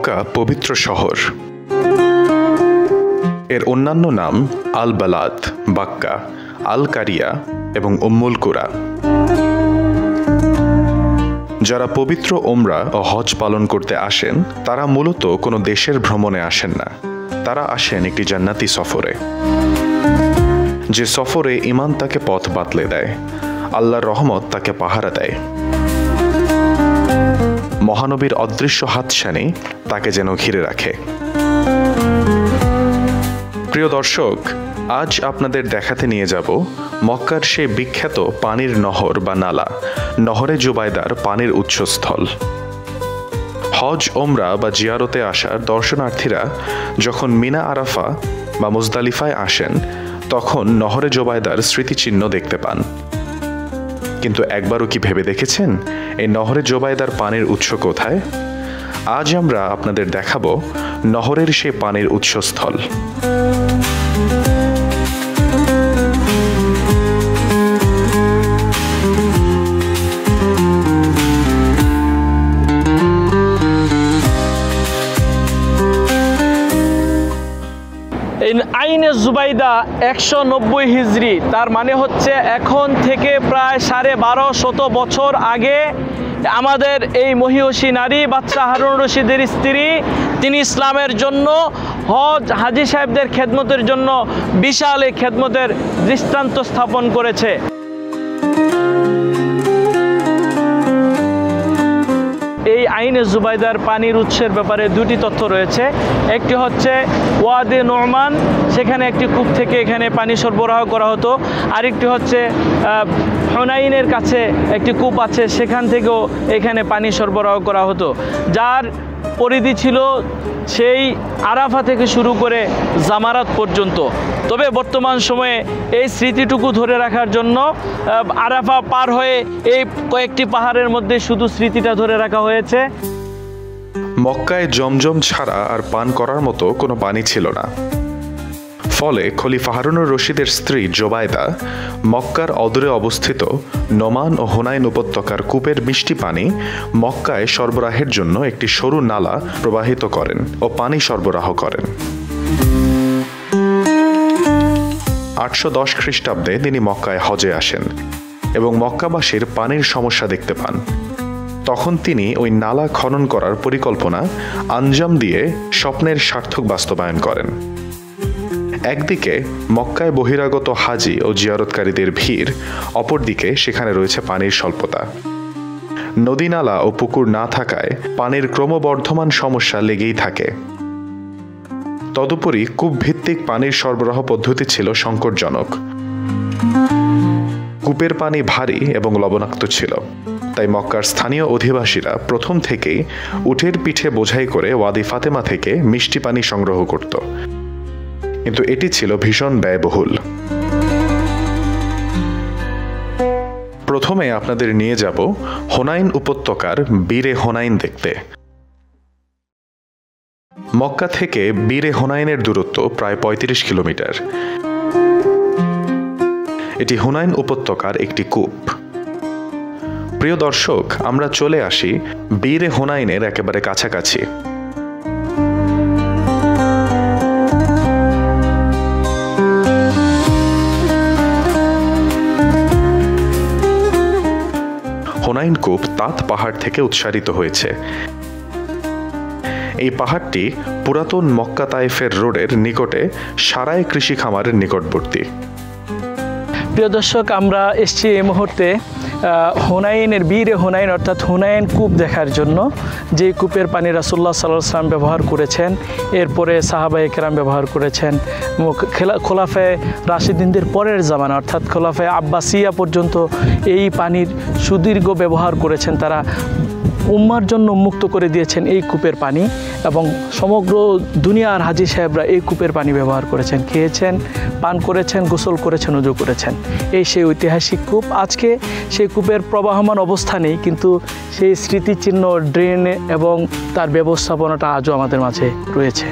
মক্কা পবিত্র শহর। এর অন্যান্য নাম আল বালাদ, বাক্কা, আল কারিয়া এবং উম্মুল কুরা। যারা পবিত্র ওমরা ও হজ পালন করতে আসেন তারা মূলত কোনো দেশের ভ্রমণে আসেন না, তারা আসেন একটি জান্নাতি সফরে। যে সফরে ঈমান তাকে পথ বাতলে দেয়, আল্লাহর রহমত তাকে পাহারা দেয়, মহানবীর অদৃশ্য হাতছানি তাকে যেন ঘিরে রাখে। প্রিয় দর্শক, আজ আপনাদের দেখাতে নিয়ে যাব মক্কার সে বিখ্যাত পানির নহর বা নালা, নহরে জুবাইদার পানির উৎসস্থল। হজ, ওমরা বা জিয়ারতে আসা দর্শনার্থীরা যখন মিনা আরাফা বা মুজদালিফায় আসেন তখন নহরে জুবাইদার স্মৃতিচিহ্ন দেখতে পান। কিন্তু একবারও কি ভেবে দেখেছেন এই নহরে জুবাইদার পানির উৎস কোথায়? আজ আমরা আপনাদের দেখাবো নহরের সে পানির উৎসস্থল। আইনে জুবাইদা 190 হিজরি, তার মানে হচ্ছে এখন থেকে প্রায় 1250 বছর আগে আমাদের এই মহিয়সী নারী বাদশাহ হারুন রশিদের স্ত্রী, তিনি ইসলামের জন্য হাজী সাহেবদের খেদমতের জন্য বিশাল এই খেদমতের দৃষ্টান্ত স্থাপন করেছে। এই আইনে জুবাইদার পানির উৎসের ব্যাপারে দুটি তথ্য রয়েছে। একটি হচ্ছে ওয়াদে নোমান, সেখানে একটি কূপ থেকে এখানে পানি সরবরাহ করা হতো। আরেকটি হচ্ছে হুনাইনের কাছে একটি কূপ আছে, সেখান থেকেও এখানে পানি সরবরাহ করা হতো, যার পরিধি ছিল সেই আরাফা থেকে শুরু করে জামারাত পর্যন্ত। তবে বর্তমান সময়ে এই স্মৃতিটুকু ধরে রাখার জন্য আরাফা পার হয়ে এই কয়েকটি পাহাড়ের মধ্যে শুধু স্মৃতিটা ধরে রাখা হয়েছে। মক্কায় জমজম ছাড়া আর পান করার মতো কোনো পানি ছিল না। ফলে খলিফা হারুনুর রশিদের স্ত্রী জোবায়দা মক্কার অদূরে অবস্থিত নোমান ও হুনাইন উপত্যকার কূপের মিষ্টি পানি মক্কায় সরবরাহের জন্য একটি সরু নালা প্রবাহিত করেন ও পানি সরবরাহ করেন। 810 খ্রিস্টাব্দে তিনি মক্কায় হজে আসেন এবং মক্কাবাসীর পানির সমস্যা দেখতে পান। তখন তিনি ওই নালা খনন করার পরিকল্পনা আঞ্জাম দিয়ে স্বপ্নের সার্থক বাস্তবায়ন করেন। একদিকে মক্কায় বহিরাগত হাজি ও জিয়ারতকারীদের ভিড়, অপরদিকে সেখানে রয়েছে পানির স্বল্পতা। নদী, নালা ও পুকুর না থাকায় পানির ক্রমবর্ধমান সমস্যা লেগেই থাকে। তদুপরি কূপ ভিত্তিক পানির সরবরাহ পদ্ধতি ছিল সংকটজনক। কূপের পানি ভারী এবং লবণাক্ত ছিল, তাই মক্কার স্থানীয় অধিবাসীরা প্রথম থেকেই উটের পিঠে বোঝাই করে ওয়াদি ফাতেমা থেকে মিষ্টি পানি সংগ্রহ করত, কিন্তু এটি ছিল ভীষণ ব্যয়বহুল। প্রথমে আপনাদের নিয়ে যাব হুনাইন উপত্যকার বীরে হুনাইন দেখতে। মক্কা থেকে বীরে হুনাইনের দূরত্ব প্রায় 35 কিলোমিটার। এটি হুনাইন উপত্যকার একটি কূপ। প্রিয় দর্শক, আমরা চলে আসি বীরে হুনাইনের একেবারে কাছাকাছি। হুনাইন কূপ তাত পাহাড় থেকে উৎসারিত হয়েছে। এই পাহাড়টি পুরাতন মক্কা তায়েফের রোডের নিকটে সারায় কৃষি খামারের নিকটবর্তী। প্রিয় দর্শক, আমরা এসেছি এই মুহূর্তে হুনাইনের বীরে হুনাইন অর্থাৎ হুনাইন কূপ দেখার জন্য, যে কূপের পানি রাসূলুল্লাহ সাল্লাল্লাহু আলাইহি ওয়াসাল্লাম ব্যবহার করেছেন, এরপরে সাহাবায়ে কেরাম ব্যবহার করেছেন, খোলাফায়ে রাশিদিনদের পরের জামানা অর্থাৎ খোলাফায়ে আব্বাসিয়া পর্যন্ত এই পানির সুদীর্ঘ ব্যবহার করেছেন তারা। উম্মার জন্য মুক্ত করে দিয়েছেন এই কূপের পানি, এবং সমগ্র দুনিয়ার হাজী সাহেবরা এই কূপের পানি ব্যবহার করেছেন, খেয়েছেন, পান করেছেন, গোসল করেছেন, উজু করেছেন। এই সেই ঐতিহাসিক কূপ। আজকে সেই কূপের প্রবাহমান অবস্থা নেই, কিন্তু সেই স্মৃতিচিহ্ন, ড্রেন এবং তার ব্যবস্থাপনাটা আজও আমাদের মাঝে রয়েছে।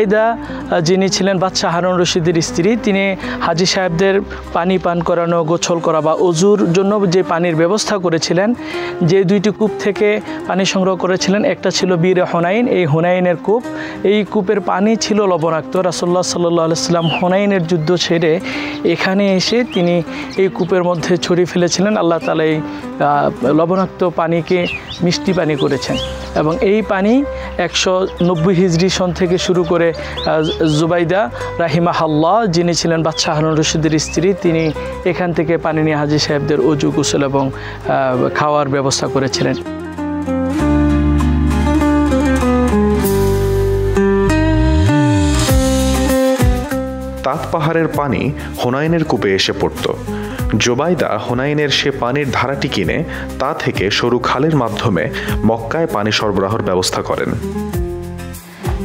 জুবাইদা যিনি ছিলেন বাদশাহ হারুন রশিদের স্ত্রী, তিনি হাজী সাহেবদের পানি পান করানো, গোসল করা বা অজুর জন্য যে পানির ব্যবস্থা করেছিলেন, যে দুইটি কূপ থেকে পানি সংগ্রহ করেছিলেন, একটা ছিল বীর হুনাইন, এই হুনাইনের কূপ। এই কূপের পানি ছিল লবণাক্ত। রাসূলুল্লাহ সাল্লাল্লাহু আলাইহি ওয়াসাল্লাম হুনাইনের যুদ্ধ সেরে এখানে এসে তিনি এই কূপের মধ্যে ছড়িয়ে ফেলেছিলেন। আল্লাহ তাআলা এই লবণাক্ত পানিকে মিষ্টি পানি করেছেন এবং এই পানি 190 হিজরি সন থেকে শুরু করে জুবাইদা রাহিমাহাল্লাহ, যিনি ছিলেন বাদশাহ হারুন রশিদের স্ত্রী, তিনি এখান থেকে পানি নিয়ে হাজী সাহেবদের অজু, গোসল এবং খাওয়ার ব্যবস্থা করেছিলেন। তাত পাহাড়ের পানি হুনাইনের কূপে এসে পড়ত। জুবাইদা হুনাইনের সে পানির ধারাটি কিনে তা থেকে সরু খালের মাধ্যমে মক্কায় পানি সরবরাহের ব্যবস্থা করেন।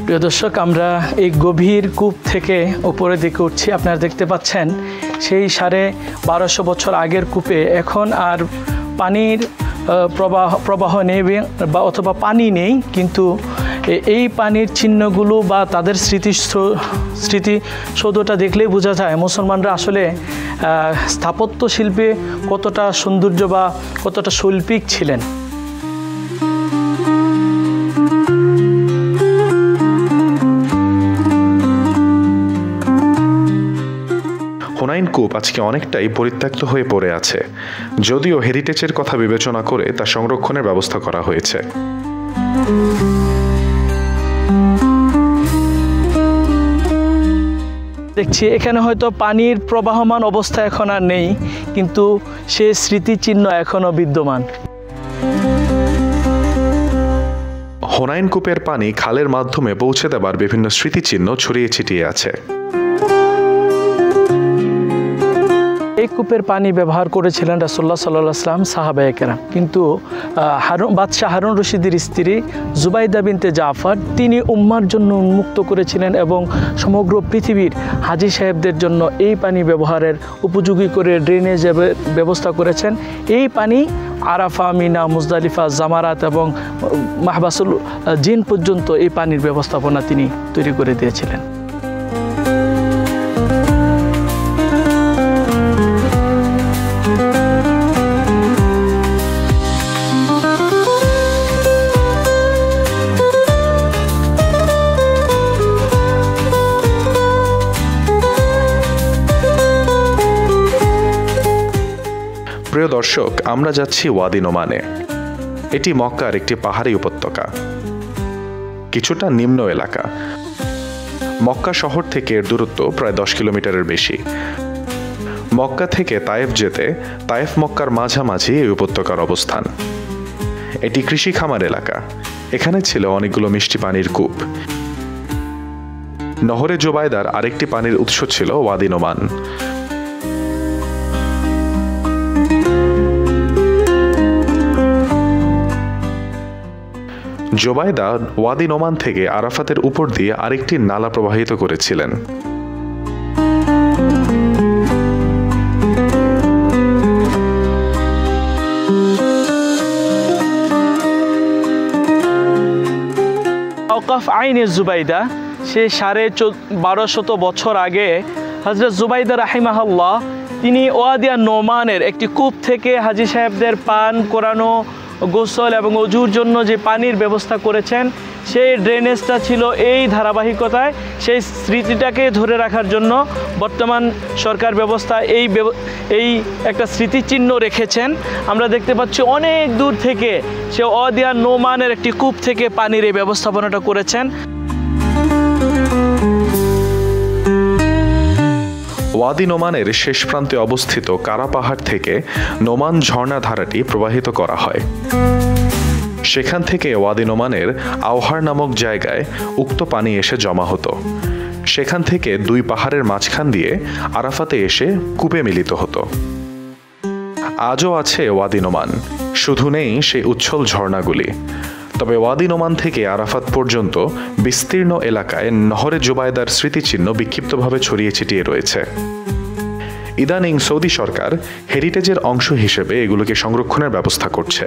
প্রিয় দর্শক, আমরা এই গভীর কূপ থেকে উপরে দিকে উঠছি। আপনারা দেখতে পাচ্ছেন সেই 1250 বছর আগের কূপে এখন আর পানির প্রবাহ নেই বা অথবা পানি নেই, কিন্তু এই পানির চিহ্নগুলো বা তাদের স্মৃতিসৌধটা দেখলেই বোঝা যায় মুসলমানরা আসলে স্থাপত্য শিল্পে কতটা সৌন্দর্য বা কতটা শৈল্পিক ছিলেন। হুনাইন কূপ আজকে অনেকটাই পরিত্যক্ত হয়ে পড়ে আছে, যদিও হেরিটেজের কথা বিবেচনা করে তা সংরক্ষণের ব্যবস্থা করা হয়েছে। দেখছি এখানে হয়তো পানির প্রবাহমান অবস্থা এখন আর নেই, কিন্তু সে স্মৃতিচিহ্ন এখনো বিদ্যমান। হুনাইন কূপের পানি খালের মাধ্যমে পৌঁছে দেবার বিভিন্ন স্মৃতিচিহ্ন ছড়িয়ে ছিটিয়ে আছে। এই কূপের পানি ব্যবহার করেছিলেন রাসূলুল্লাহ সাল্লাল্লাহু আলাইহি ওয়াসাল্লাম, সাহাবায়ে কেরাম, কিন্তু বাদশাহ হারুন রশিদের স্ত্রী জুবাইদা বিনতে জাফর তিনি উম্মার জন্য উন্মুক্ত করেছিলেন এবং সমগ্র পৃথিবীর হাজী সাহেবদের জন্য এই পানি ব্যবহারের উপযোগী করে ড্রেনেজ ব্যবস্থা করেছেন। এই পানি আরাফা, মিনা, মুজদালিফা, জামারাত এবং মাহবাসুল জিন পর্যন্ত এই পানির ব্যবস্থাপনা তিনি তৈরি করে দিয়েছিলেন। প্রিয় দর্শক, আমরা যাচ্ছি ওয়াদি নোমানে। এটি মক্কার একটি পাহাড়ি উপত্যকা, কিছুটা নিম্ন এলাকা। মক্কা শহর থেকে এর দূরত্ব প্রায় 10 কিলোমিটারের বেশি। মক্কা থেকে তায়েফ যেতে তায়েফ মক্কার মাঝামাঝি এই উপত্যকার অবস্থান। এটি কৃষি খামার এলাকা। এখানে ছিল অনেকগুলো মিষ্টি পানির কূপ। নহরে জুবাইদার আরেকটি পানির উৎস ছিল ওয়াদি নোমান। জুবাইদা ওয়াদি নোমান থেকে আরাফাতের উপর দিয়ে আরেকটি নালা প্রবাহিত করেছিলেন। আওকাফ আইনে জুবাইদা, সে 1250 বছর আগে হযরত জুবাইদা রাহিমাহুল্লাহ তিনি ওয়াদিয়া নোমানের একটি কূপ থেকে হাজী সাহেবদের পান করানো, গোসল এবং অজুর জন্য যে পানির ব্যবস্থা করেছেন, সেই ড্রেনেজটা ছিল এই ধারাবাহিকতায়। সেই স্মৃতিটাকে ধরে রাখার জন্য বর্তমান সরকার ব্যবস্থা এই একটা স্মৃতিচিহ্ন রেখেছেন। আমরা দেখতে পাচ্ছি অনেক দূর থেকে সে ওয়াদিয়া নোমানের একটি কূপ থেকে পানির এই ব্যবস্থাপনাটা করেছেন। ওয়াদি নোমানের শেষ প্রান্তে অবস্থিত কারা পাহাড় থেকে নোমান ঝর্ণা ধারাটি প্রবাহিত করা হয়। সেখান থেকে ওয়াদি নোমানের আওহার নামক জায়গায় উক্ত পানি এসে জমা হতো। সেখান থেকে দুই পাহাড়ের মাঝখান দিয়ে আরাফাতে এসে কূপে মিলিত হতো। আজও আছে ওয়াদি নোমান, শুধু নেই সেই উচ্ছল ঝর্ণাগুলি। তবে ওয়াদি নোমান থেকে আরাফাত পর্যন্ত বিস্তীর্ণ এলাকায় নহরে জুবাইদার স্মৃতিচিহ্ন বিক্ষিপ্তভাবে ছড়িয়ে ছিটিয়ে রয়েছে। ইদানিং সৌদি সরকার হেরিটেজের অংশ হিসেবে এগুলোকে সংরক্ষণের ব্যবস্থা করছে।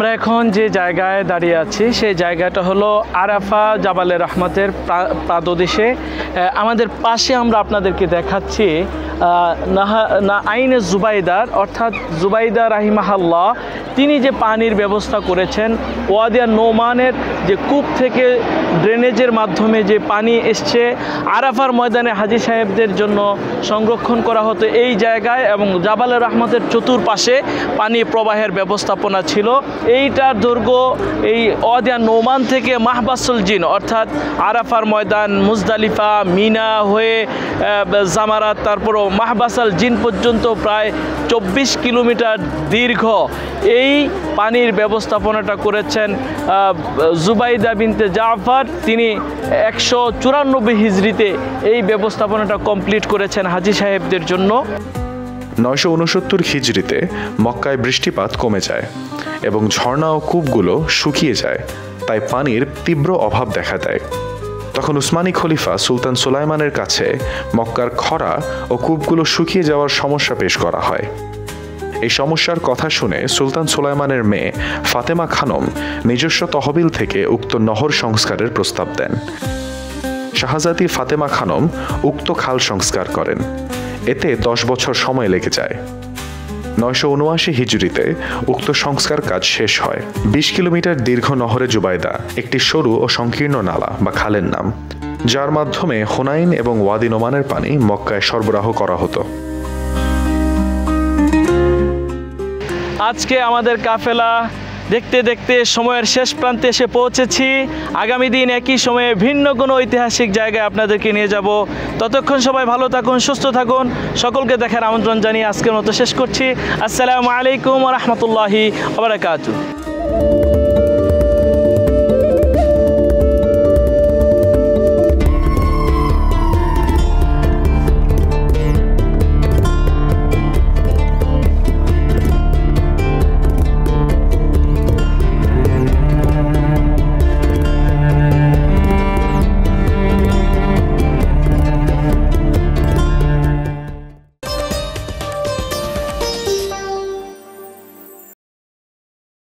আমরা এখন যে জায়গায় দাঁড়িয়ে আছি সেই জায়গাটা হলো আরাফা জাবালে রহমতের পাদদেশে। আমাদের পাশে আমরা আপনাদেরকে দেখাচ্ছি আইনে জুবাইদার, অর্থাৎ জুবাইদা রাহিমাহাল্লাহ, তিনি যে পানির ব্যবস্থা করেছেন ওয়াদিয়া নোমানের যে কূপ থেকে ড্রেনেজের মাধ্যমে যে পানি এসছে আরাফার ময়দানে হাজী সাহেবদের জন্য সংরক্ষণ করা হতো এই জায়গায়, এবং জাবালে রহমতের চতুর্পাশে পানি প্রবাহের ব্যবস্থাপনা ছিল। এইটার দৈর্ঘ্য এই ওয়াদিয়া নোমান থেকে মাহবাসুল জিন অর্থাৎ আরাফার ময়দান, মুজদালিফা, মিনা হয়ে জামারাত, তারপরও মাহবাসাল জিন পর্যন্ত প্রায় 24 কিলোমিটার দীর্ঘ এই পানির ব্যবস্থাপনাটা করেছেন জুবাইদা বিনতে জাফর। তিনি 194 হিজরিতে এই ব্যবস্থাপনাটা কমপ্লিট করেছেন হাজী সাহেবদের জন্য। 969 হিজরিতে মক্কায় বৃষ্টিপাত কমে যায় এবং ঝর্ণা ও কূপগুলো শুকিয়ে যায়, তাই পানির তীব্র অভাব দেখা দেয়। তখন উসমানী খলিফা সুলতান সুলাইমানের কাছে মক্কার খরা ও কূপগুলো শুকিয়ে যাওয়ার সমস্যা পেশ করা হয়। এই সমস্যার কথা শুনে সুলতান সুলাইমানের মেয়ে ফাতেমা খানম নিজস্ব তহবিল থেকে উক্ত নহর সংস্কারের প্রস্তাব দেন। শাহজাদি ফাতেমা খানম উক্ত খাল সংস্কার করেন। এতে 10 বছর সময় লেগে যায়। 979 হিজরিতে উক্ত সংস্কার কাজ শেষ হয়। 20 কিলোমিটার দীর্ঘ নহরে জুবাইদা একটি সরু ও সংকীর্ণ নালা বা খালের নাম, যার মাধ্যমে হুনাইন এবং ওয়াদি নোমানের পানি মক্কায় সরবরাহ করা হতো। আজকে আমাদের কাফেলা দেখতে দেখতে সময়ের শেষ প্রান্তে এসে পৌঁছেছি। আগামী দিন একই সময়ে ভিন্ন কোনো ঐতিহাসিক জায়গায় আপনাদেরকে নিয়ে যাব। ততক্ষণ সবাই ভালো থাকুন, সুস্থ থাকুন। সকলকে দেখার আমন্ত্রণ জানিয়ে আজকের মতো শেষ করছি। আসসালামু আলাইকুম ওয়া রাহমাতুল্লাহি ওয়া বারাকাতুহু।